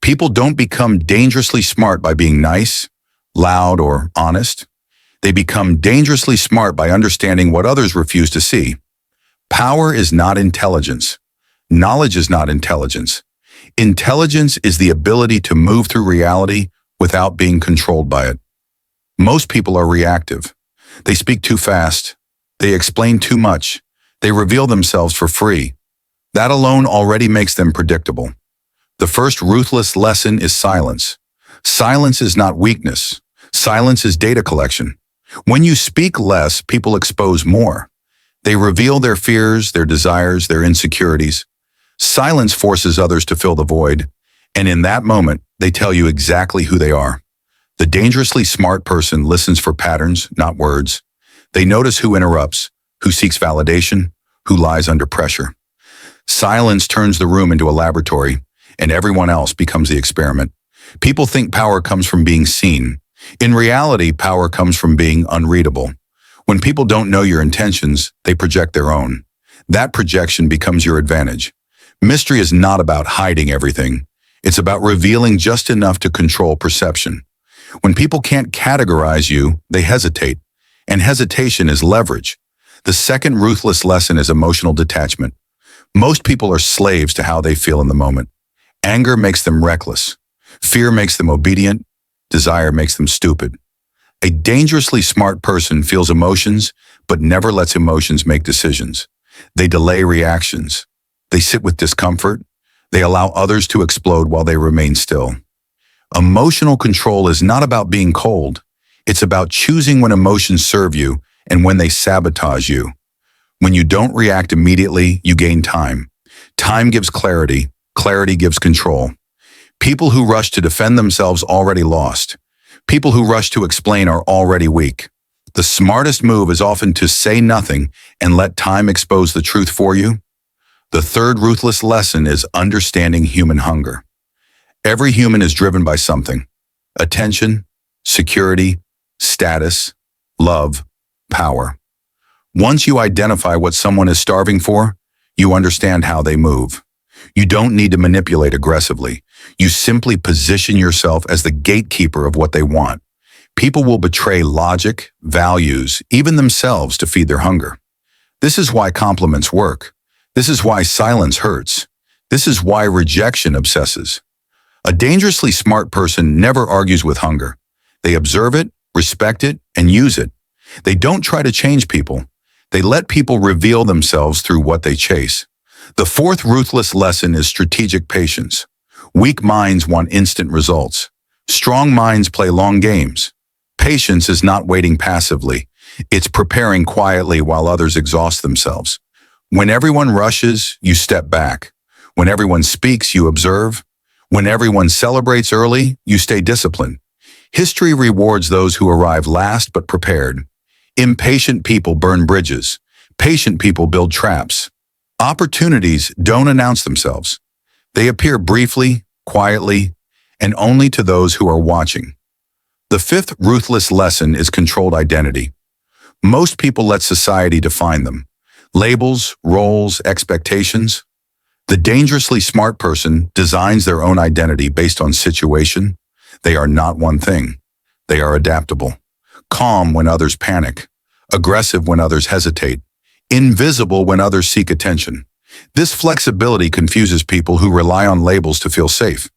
People don't become dangerously smart by being nice, loud, or honest. They become dangerously smart by understanding what others refuse to see. Power is not intelligence. Knowledge is not intelligence. Intelligence is the ability to move through reality without being controlled by it. Most people are reactive. They speak too fast. They explain too much. They reveal themselves for free. That alone already makes them predictable. The first ruthless lesson is silence. Silence is not weakness. Silence is data collection. When you speak less, people expose more. They reveal their fears, their desires, their insecurities. Silence forces others to fill the void, and in that moment, they tell you exactly who they are. The dangerously smart person listens for patterns, not words. They notice who interrupts, who seeks validation, who lies under pressure. Silence turns the room into a laboratory, and everyone else becomes the experiment. People think power comes from being seen. In reality, power comes from being unreadable. When people don't know your intentions, they project their own. That projection becomes your advantage. Mystery is not about hiding everything. It's about revealing just enough to control perception. When people can't categorize you, they hesitate. And hesitation is leverage. The second ruthless lesson is emotional detachment. Most people are slaves to how they feel in the moment. Anger makes them reckless. Fear makes them obedient. Desire makes them stupid. A dangerously smart person feels emotions, but never lets emotions make decisions. They delay reactions. They sit with discomfort. They allow others to explode while they remain still. Emotional control is not about being cold. It's about choosing when emotions serve you and when they sabotage you. When you don't react immediately, you gain time. Time gives clarity. Clarity gives control. People who rush to defend themselves already lost. People who rush to explain are already weak. The smartest move is often to say nothing and let time expose the truth for you. The third ruthless lesson is understanding human hunger. Every human is driven by something: attention, security, status, love, power. Once you identify what someone is starving for, you understand how they move. You don't need to manipulate aggressively. You simply position yourself as the gatekeeper of what they want. People will betray logic, values, even themselves to feed their hunger. This is why compliments work. This is why silence hurts. This is why rejection obsesses. A dangerously smart person never argues with hunger. They observe it, respect it, and use it. They don't try to change people. They let people reveal themselves through what they chase. The fourth ruthless lesson is strategic patience. Weak minds want instant results. Strong minds play long games. Patience is not waiting passively. It's preparing quietly while others exhaust themselves. When everyone rushes, you step back. When everyone speaks, you observe. When everyone celebrates early, you stay disciplined. History rewards those who arrive last but prepared. Impatient people burn bridges. Patient people build traps. Opportunities don't announce themselves. They appear briefly, quietly, and only to those who are watching. The fifth ruthless lesson is controlled identity. Most people let society define them. Labels, roles, expectations. The dangerously smart person designs their own identity based on situation. They are not one thing. They are adaptable. Calm when others panic. Aggressive when others hesitate. Invisible when others seek attention. This flexibility confuses people who rely on labels to feel safe.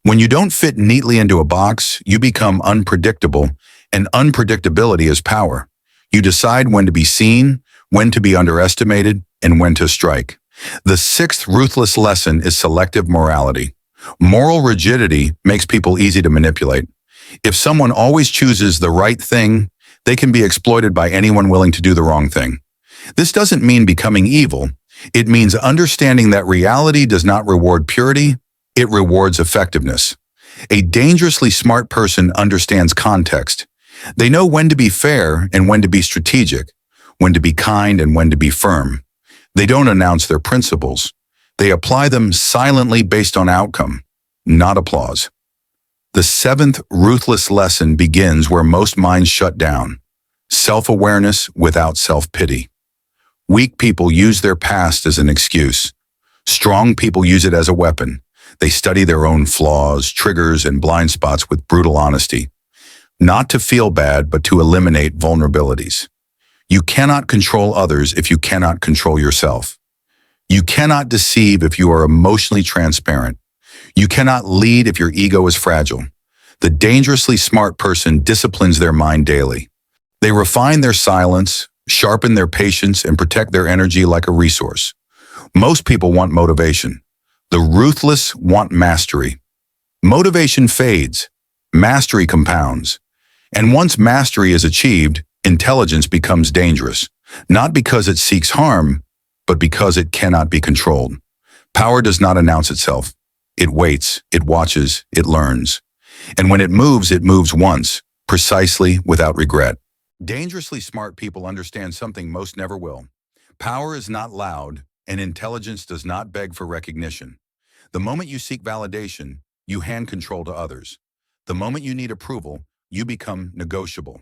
When you don't fit neatly into a box, you become unpredictable, and unpredictability is power. You decide when to be seen, when to be underestimated, and when to strike. The sixth ruthless lesson is selective morality. Moral rigidity makes people easy to manipulate. If someone always chooses the right thing, they can be exploited by anyone willing to do the wrong thing. This doesn't mean becoming evil. It means understanding that reality does not reward purity, it rewards effectiveness. A dangerously smart person understands context. They know when to be fair and when to be strategic, when to be kind and when to be firm. They don't announce their principles. They apply them silently based on outcome, not applause. The seventh ruthless lesson begins where most minds shut down: self-awareness without self-pity. Weak people use their past as an excuse. Strong people use it as a weapon. They study their own flaws, triggers, and blind spots with brutal honesty, not to feel bad, but to eliminate vulnerabilities. You cannot control others if you cannot control yourself. You cannot deceive if you are emotionally transparent. You cannot lead if your ego is fragile. The dangerously smart person disciplines their mind daily. They refine their silence, sharpen their patience, and protect their energy like a resource. Most people want motivation. The ruthless want mastery. Motivation fades. Mastery compounds. And once mastery is achieved, intelligence becomes dangerous, not because it seeks harm, but because it cannot be controlled. Power does not announce itself. It waits, it watches, it learns. And when it moves once, precisely without regret. Dangerously smart people understand something most never will. Power is not loud, and intelligence does not beg for recognition. The moment you seek validation, you hand control to others. The moment you need approval, you become negotiable.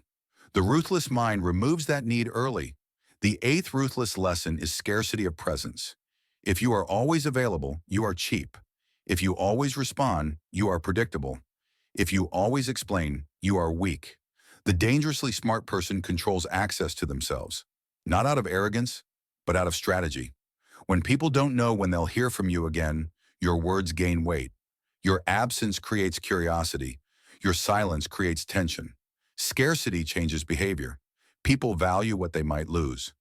The ruthless mind removes that need early. The eighth ruthless lesson is scarcity of presence. If you are always available, you are cheap. If you always respond, you are predictable. If you always explain, you are weak. The dangerously smart person controls access to themselves, not out of arrogance, but out of strategy. When people don't know when they'll hear from you again, your words gain weight. Your absence creates curiosity. Your silence creates tension. Scarcity changes behavior. People value what they might lose.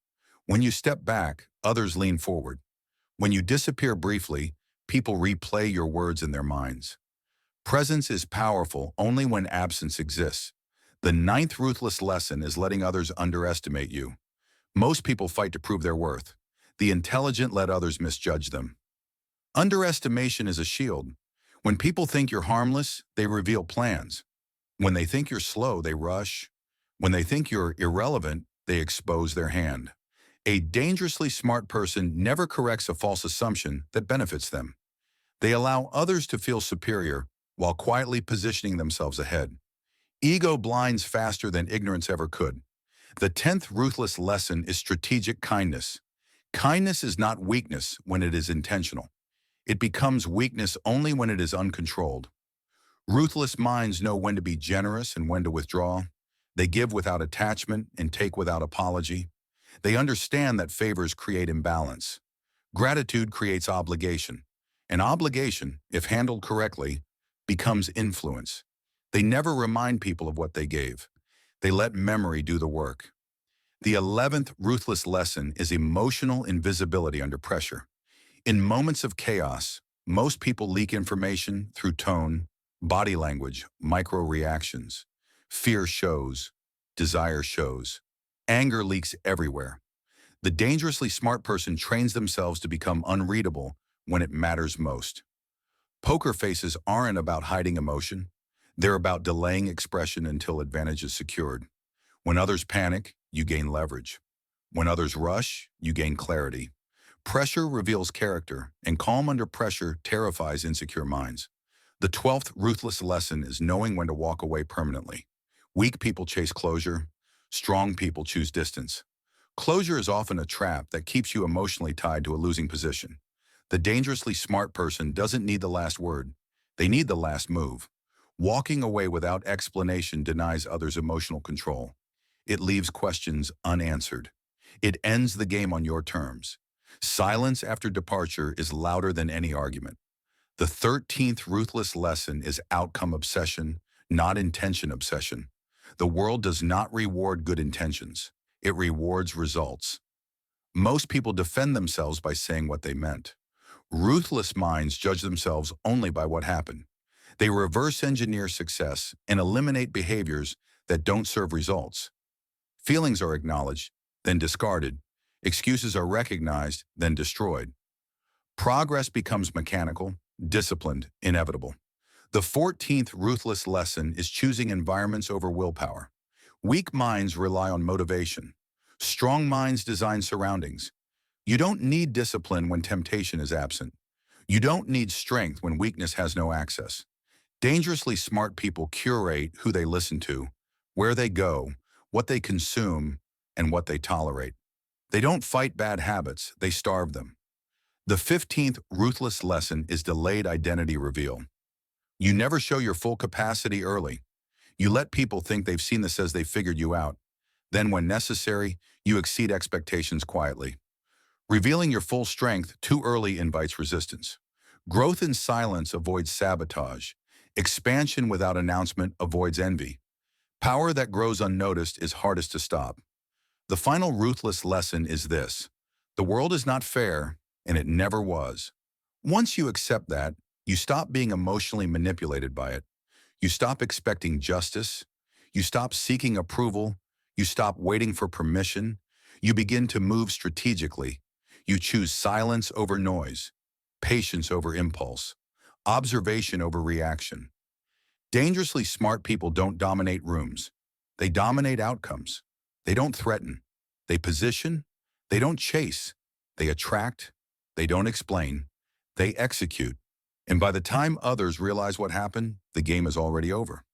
When you step back, others lean forward. When you disappear briefly, people replay your words in their minds. Presence is powerful only when absence exists. The ninth ruthless lesson is letting others underestimate you. Most people fight to prove their worth. The intelligent let others misjudge them. Underestimation is a shield. When people think you're harmless, they reveal plans. When they think you're slow, they rush. When they think you're irrelevant, they expose their hand. A dangerously smart person never corrects a false assumption that benefits them. They allow others to feel superior while quietly positioning themselves ahead. Ego blinds faster than ignorance ever could. The 10th ruthless lesson is strategic kindness. Kindness is not weakness when it is intentional. It becomes weakness only when it is uncontrolled. Ruthless minds know when to be generous and when to withdraw. They give without attachment and take without apology. They understand that favors create imbalance. Gratitude creates obligation. And obligation, if handled correctly, becomes influence. They never remind people of what they gave. They let memory do the work. The 11th ruthless lesson is emotional invisibility under pressure. In moments of chaos, most people leak information through tone, body language, micro-reactions. Fear shows, desire shows. Anger leaks everywhere. The dangerously smart person trains themselves to become unreadable when it matters most. Poker faces aren't about hiding emotion. They're about delaying expression until advantage is secured. When others panic, you gain leverage. When others rush, you gain clarity. Pressure reveals character, and calm under pressure terrifies insecure minds. The 12th ruthless lesson is knowing when to walk away permanently. Weak people chase closure. Strong people choose distance. Closure is often a trap that keeps you emotionally tied to a losing position. The dangerously smart person doesn't need the last word. They need the last move. Walking away without explanation denies others emotional control. It leaves questions unanswered. It ends the game on your terms. Silence after departure is louder than any argument. The 13th ruthless lesson is outcome obsession, not intention obsession. The world does not reward good intentions. It rewards results. Most people defend themselves by saying what they meant. Ruthless minds judge themselves only by what happened. They reverse engineer success and eliminate behaviors that don't serve results. Feelings are acknowledged, then discarded. Excuses are recognized, then destroyed. Progress becomes mechanical, disciplined, inevitable. The 14th ruthless lesson is choosing environments over willpower. Weak minds rely on motivation. Strong minds design surroundings. You don't need discipline when temptation is absent. You don't need strength when weakness has no access. Dangerously smart people curate who they listen to, where they go, what they consume, and what they tolerate. They don't fight bad habits, they starve them. The 15th ruthless lesson is delayed identity reveal. You never show your full capacity early. You let people think they've seen this as they figured you out. Then, when necessary, you exceed expectations quietly. Revealing your full strength too early invites resistance. Growth in silence avoids sabotage. Expansion without announcement avoids envy. Power that grows unnoticed is hardest to stop. The final ruthless lesson is this: the world is not fair, and it never was. Once you accept that, you stop being emotionally manipulated by it. You stop expecting justice. You stop seeking approval. You stop waiting for permission. You begin to move strategically. You choose silence over noise, patience over impulse, observation over reaction. Dangerously smart people don't dominate rooms. They dominate outcomes. They don't threaten. They position. They don't chase. They attract. They don't explain. They execute. And by the time others realize what happened, the game is already over.